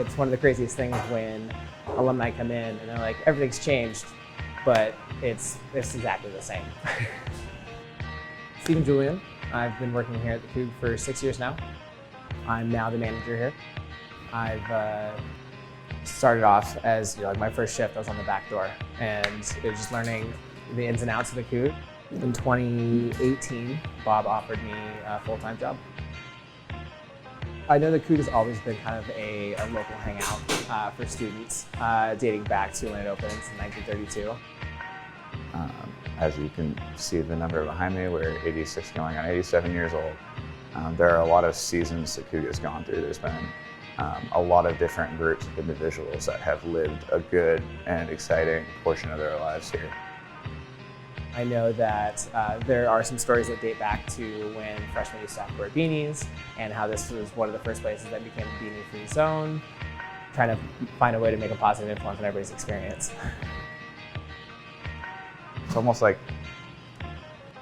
It's one of the craziest things when alumni come in and they're like, everything's changed, but it's exactly the same. Stephen Julian. I've been working here at the Cougar for 6 years now. I'm now the manager here. I've started off as like my first shift, I was on the back door, and it was just learning the ins and outs of the Cougar. In 2018, Bob offered me a full-time job. I know the Cougar has always been kind of a local hangout for students, dating back to when it opened in 1932. As you can see the number behind me, we're 86 going on 87 years old. There are a lot of seasons that Cougar has gone through. There's been a lot of different groups of individuals that have lived a good and exciting portion of their lives here. I know that there are some stories that date back to when freshmen used to have to wear beanies, and how this was one of the first places that became a beanie-free zone, trying to find a way to make a positive influence on everybody's experience. It's almost like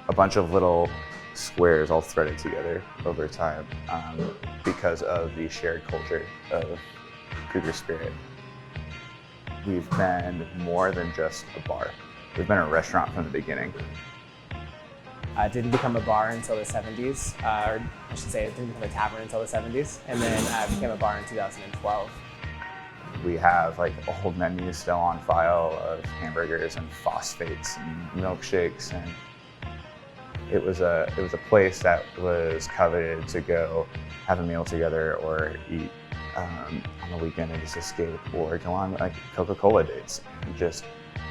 a bunch of little squares all threaded together over time because of the shared culture of Cougar spirit. We've been more than just a bar. We've been a restaurant from the beginning. It didn't become a bar until the 70s, or I should say it didn't become a tavern until the 70s, and then became a bar in 2012. We have like old menus still on file of hamburgers and phosphates and milkshakes, and it was a place that was coveted to go have a meal together or eat on the weekend and just escape, or go on like Coca-Cola dates, and just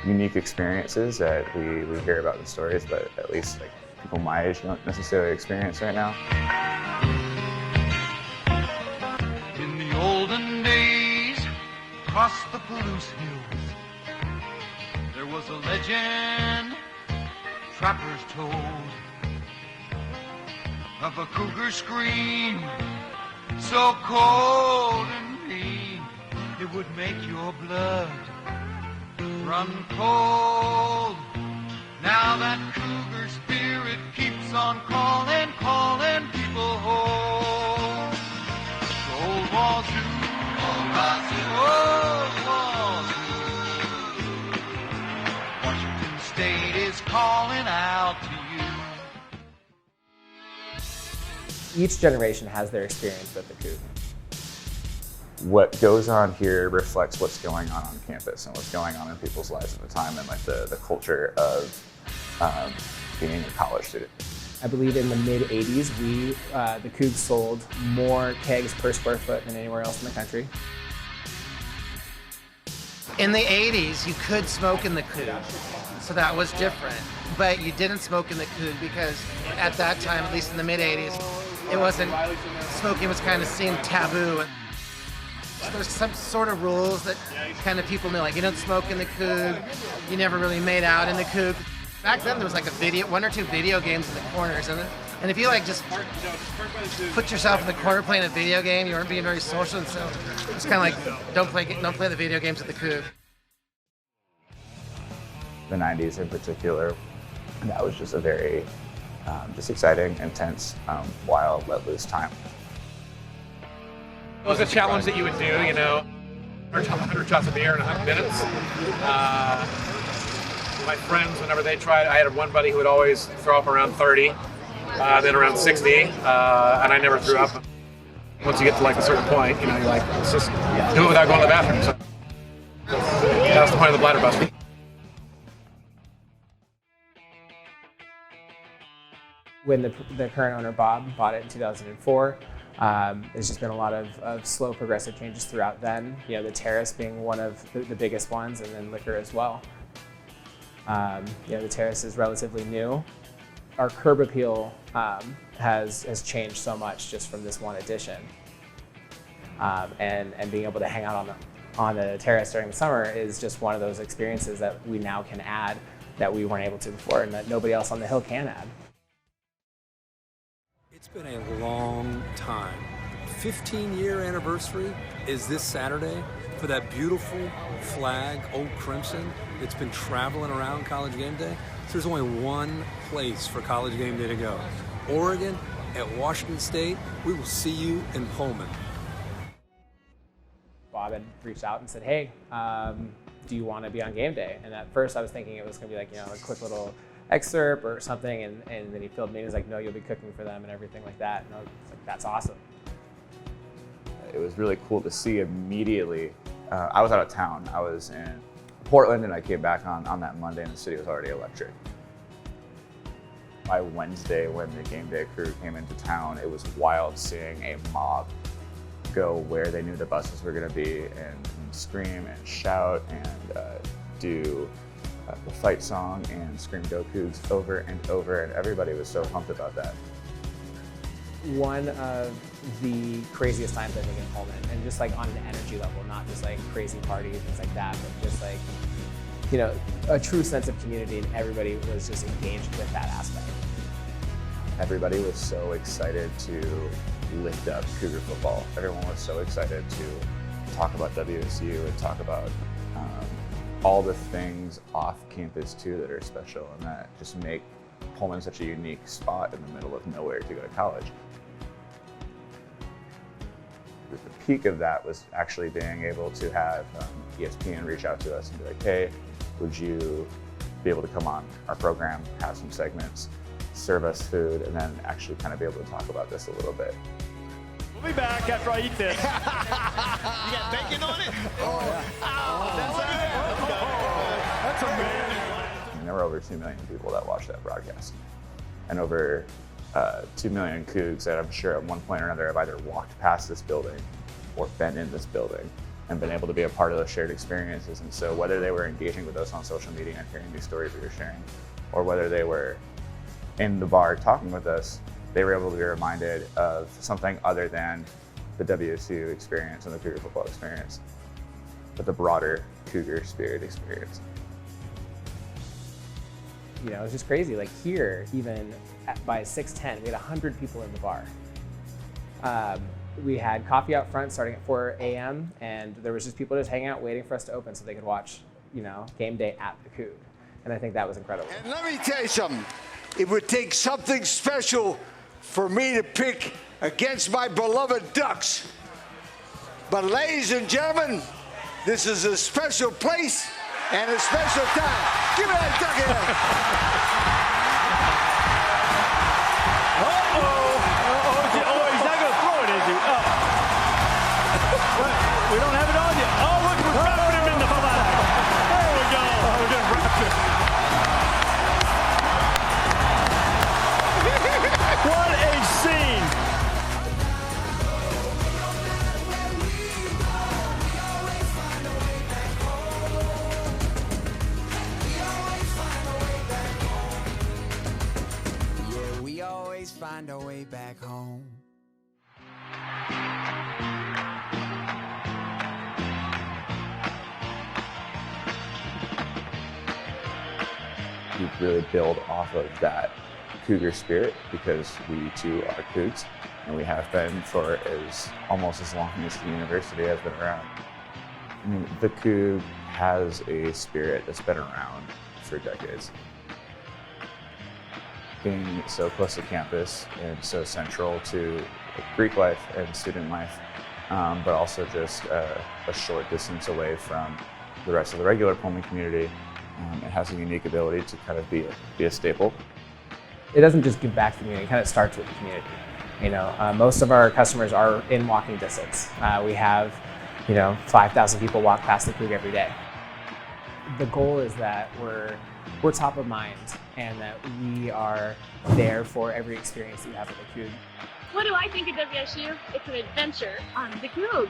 unique experiences that we hear about in stories, but at least like people my age don't necessarily experience right now. In the olden days, across the Palouse hills, there was a legend trappers told of a cougar scream so cold and mean it would make your blood run cold. Now that cougar spirit keeps on calling, calling people home. So old Wazoo, old Wazoo, Washington State is calling out to you. Each generation has their experience with the Cougar. What goes on here reflects what's going on campus and what's going on in people's lives at the time, and like the culture of being a college student. I believe in the mid-'80s, the Cougar sold more kegs per square foot than anywhere else in the country. In the 80s, you could smoke in the Cougar, so that was different. But you didn't smoke in the Cougar because at that time, at least in the mid-'80s, it wasn't, smoking was kind of seen taboo. There's some sort of rules that kind of people knew, like you don't smoke in the Cougar, you never really made out in the Cougar. Back then there was like one or two video games in the corners, and if you like just put yourself in the corner playing a video game, you weren't being very social, and so it's kind of like don't play the video games at the Cougar. The 90s in particular, that was just a very just exciting, intense, wild, let loose time. It was a challenge that you would do, 100 shots of beer in 100 minutes. My friends, whenever they tried, I had one buddy who would always throw up around 30, then around 60, and I never threw up. Once you get to like a certain point, you're like, let's just do it without going to the bathroom. So that's the point of the bladder busting. When the current owner, Bob, bought it in 2004, there's just been a lot of slow progressive changes throughout then. The terrace being one of the biggest ones, and then liquor as well. The terrace is relatively new. Our curb appeal has changed so much just from this one addition. And being able to hang out on the terrace during the summer is just one of those experiences that we now can add that we weren't able to before, and that nobody else on the hill can add. It's been a long time. 15-year anniversary is this Saturday for that beautiful flag, Old Crimson, that's been traveling around College Game Day. So there's only one place for College Game Day to go. Oregon at Washington State. We will see you in Pullman. Bob had reached out and said, hey, do you want to be on game day? And at first I was thinking it was going to be like, a quick little excerpt or something. And then he filled me and he was like, no, you'll be cooking for them and everything like that. And I was like, that's awesome. It was really cool to see immediately. I was out of town. I was in Portland and I came back on that Monday and the city was already electric. By Wednesday, when the game day crew came into town, it was wild seeing a mob go where they knew the buses were going to be and scream and shout and do the fight song and scream "Go Cougs" over and over, and everybody was so pumped about that. One of the craziest times I think in Pullman, and just like on an energy level, not just like crazy parties, things like that, but just like, a true sense of community, and everybody was just engaged with that aspect. Everybody was so excited to lift up Cougar football. Everyone was so excited to talk about WSU and talk about all the things off campus too that are special and that just make Pullman such a unique spot in the middle of nowhere to go to college. The peak of that was actually being able to have ESPN reach out to us and be like, hey, would you be able to come on our program, have some segments, serve us food, and then actually kind of be able to talk about this a little bit. We'll be back after I eat this. You got bacon on it? That's amazing. And there were over 2 million people that watched that broadcast. And over 2 million Cougs that I'm sure at one point or another have either walked past this building or been in this building and been able to be a part of those shared experiences. And so whether they were engaging with us on social media and hearing these stories we were sharing, or whether they were in the bar talking with us, they were able to be reminded of something other than the WSU experience and the Cougar football experience, but the broader Cougar spirit experience. It was just crazy. Like here, even by 6:10, we had 100 people in the bar. We had coffee out front starting at 4 a.m. and there was just people just hanging out waiting for us to open so they could watch, game day at the Coug. And I think that was incredible. And let me tell you something. It would take something special for me to pick against my beloved Ducks. But ladies and gentlemen, this is a special place and a special time. Give me that duck in. He's not going to throw it, is he? We don't have it on yet. Oh, look, we're wrapping him in the flag. There we go. We're going to wrap him. What a scene! Yeah, we always find our way back home. We really build off of that Cougar spirit because we too are Cougs, and we have been for almost as long as the university has been around. I mean, the Coug has a spirit that's been around for decades. Being so close to campus and so central to Greek life and student life, but also just a short distance away from the rest of the regular Pullman community, it has a unique ability to kind of be a staple. It doesn't just give back to the community, it kind of starts with the community. Most of our customers are in walking distance. We have, 5,000 people walk past the Cougar every day. The goal is that we're top of mind and that we are there for every experience that you have at the Cougar. What do I think of WSU? It's an adventure on the Cougar.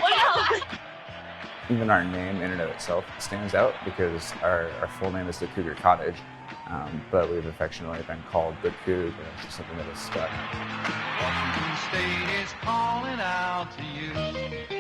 What else? Even our name in and of itself stands out because our full name is the Cougar Cottage. But we've affectionately been called the Coug, and it's just something that has stuck. Washington State is calling out to you.